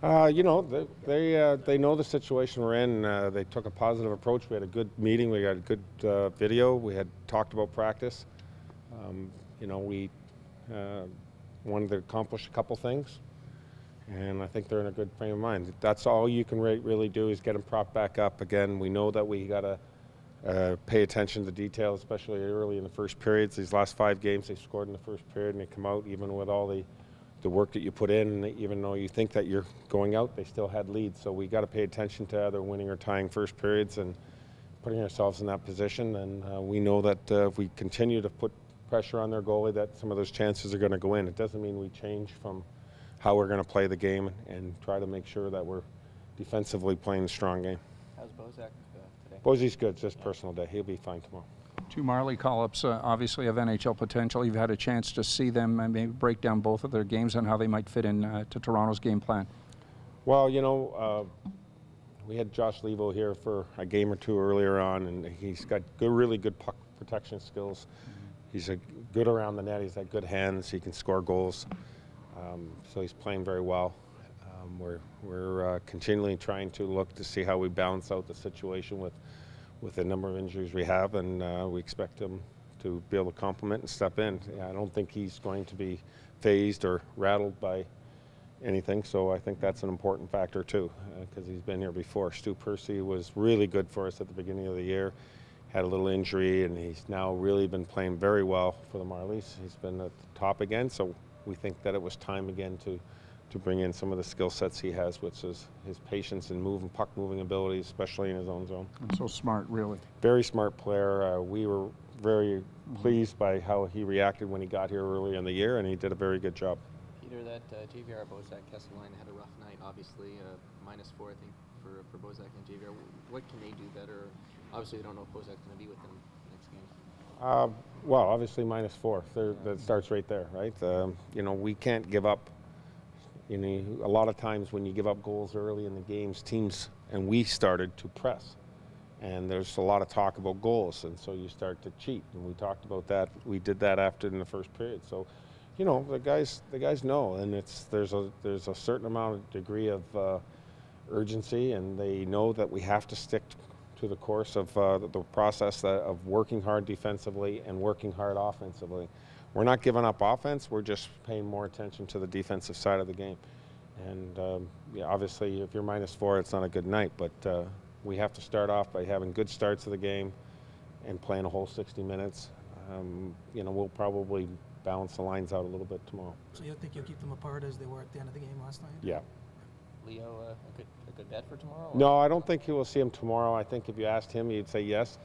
You know, they know the situation we're in. They took a positive approach. We had a good meeting. We got a good video. We had talked about practice. You know, we wanted to accomplish a couple things, and I think they're in a good frame of mind. That's all you can really do is get them propped back up. Again, we know that we got to pay attention to detail, especially early in the first periods. These last 5 games, they scored in the first period, and they come out even with all the work that you put in, and even though you think that you're going out, they still had leads. So we got to pay attention to either winning or tying first periods and putting ourselves in that position. And we know that if we continue to put pressure on their goalie, that some of those chances are going to go in. It doesn't mean we change from how we're going to play the game and try to make sure that we're defensively playing a strong game. How's Bozak today? Bozie's good. It's just personal day. He'll be fine tomorrow. 2 Marley call-ups obviously have NHL potential. You've had a chance to see them and maybe break down both of their games and how they might fit in to Toronto's game plan. Well, you know, we had Josh Levo here for a game or 2 earlier on, and he's got really good puck protection skills. He's good around the net. He's got good hands. He can score goals. So he's playing very well. We're continually trying to look to see how we balance out the situation with the number of injuries we have, and we expect him to be able to complement and step in. I don't think he's going to be phased or rattled by anything, so I think that's an important factor too, because he's been here before. Stu Percy was really good for us at the beginning of the year, had a little injury, and he's now really been playing very well for the Marlies. He's been at the top again, so we think that it was time again to bring in some of the skill sets he has, which is his patience and puck moving abilities, especially in his own zone. And so smart, really. Very smart player. We were very pleased by how he reacted when he got here early in the year, and he did a very good job. Peter, that JVR Bozak Kesselline had a rough night, obviously, -4, I think, for Bozak and JVR. What can they do better? Obviously, they don't know if Bozak's going to be with them next game. Well, obviously -4. That starts right there, right? You know, we can't give up. You know, a lot of times when you give up goals early in the games, teams, and we started to press. And there's a lot of talk about goals, and so you start to cheat. And we talked about that. We did that after in the first period. So, you know, the guys know, and there's a certain amount of degree of urgency, and they know that we have to stick to the course of the process of working hard defensively and working hard offensively. We're not giving up offense, we're just paying more attention to the defensive side of the game. And yeah, obviously if you're -4, it's not a good night, but we have to start off by having good starts of the game and playing a whole 60 minutes. You know, we'll probably balance the lines out a little bit tomorrow. So you think you'll keep them apart as they were at the end of the game last night? Yeah. Leo, a good bet for tomorrow? Or? No, I don't think you will see him tomorrow. I think if you asked him, he'd say yes.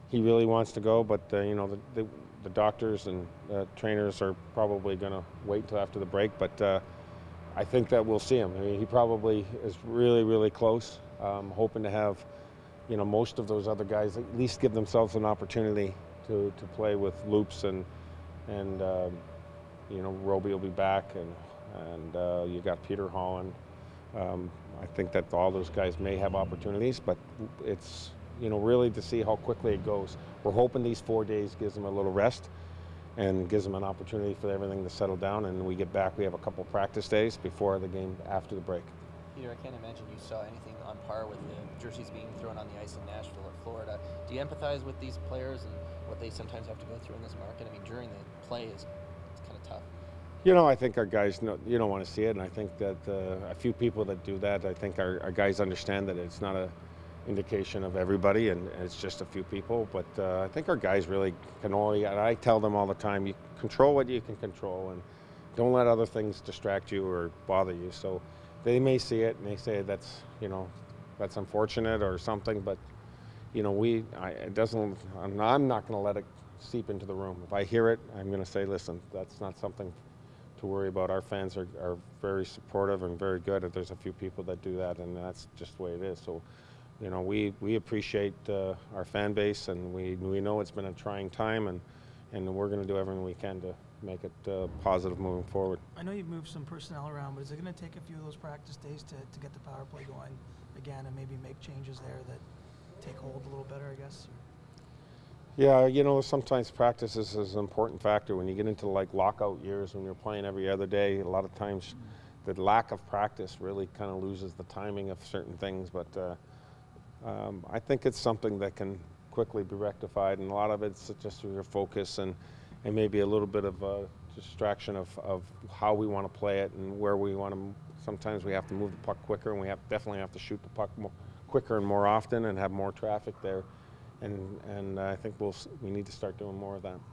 He really wants to go, but you know, the doctors and trainers are probably going to wait until after the break, but I think that we'll see him. I mean, he probably is really close, hoping to have, you know, most of those other guys at least give themselves an opportunity to play with Loops and you know, Roby will be back, and you got Peter Holland. I think that all those guys may have opportunities, but it's, you know, really to see how quickly it goes. We're hoping these 4 days gives them a little rest and gives them an opportunity for everything to settle down, and we get back, we have a couple practice days before the game after the break. Peter, I can't imagine you saw anything on par with the jerseys being thrown on the ice in Nashville or Florida. Do you empathize with these players and what they sometimes have to go through in this market? I mean, during the play it's kind of tough. You know, I think our guys know, you don't want to see it, and I think that a few people that do that, I think our guys understand that it's not a indication of everybody, and it's just a few people, but I think our guys really can only, and I tell them all the time, you control what you can control, and don't let other things distract you or bother you. So they may see it, and they say that's, you know, that's unfortunate or something, but, you know, I'm not going to let it seep into the room. If I hear it, I'm going to say, listen, that's not something to worry about. Our fans are very supportive and very good. There's a few people that do that, and that's just the way it is. So, you know, we appreciate our fan base, and we know it's been a trying time, and we're going to do everything we can to make it positive moving forward. I know you've moved some personnel around, but is it going to take a few of those practice days to get the power play going again and maybe make changes there that take hold a little better, I guess? Yeah, you know, sometimes practice is an important factor. When you get into like lockout years, when you're playing every other day, a lot of times the lack of practice really kind of loses the timing of certain things. But I think it's something that can quickly be rectified, and a lot of it's just your focus and maybe a little bit of a distraction of how we want to play it and where we want to. Sometimes we have to move the puck quicker, and we definitely have to shoot the puck quicker and more often and have more traffic there. And I think we need to start doing more of that.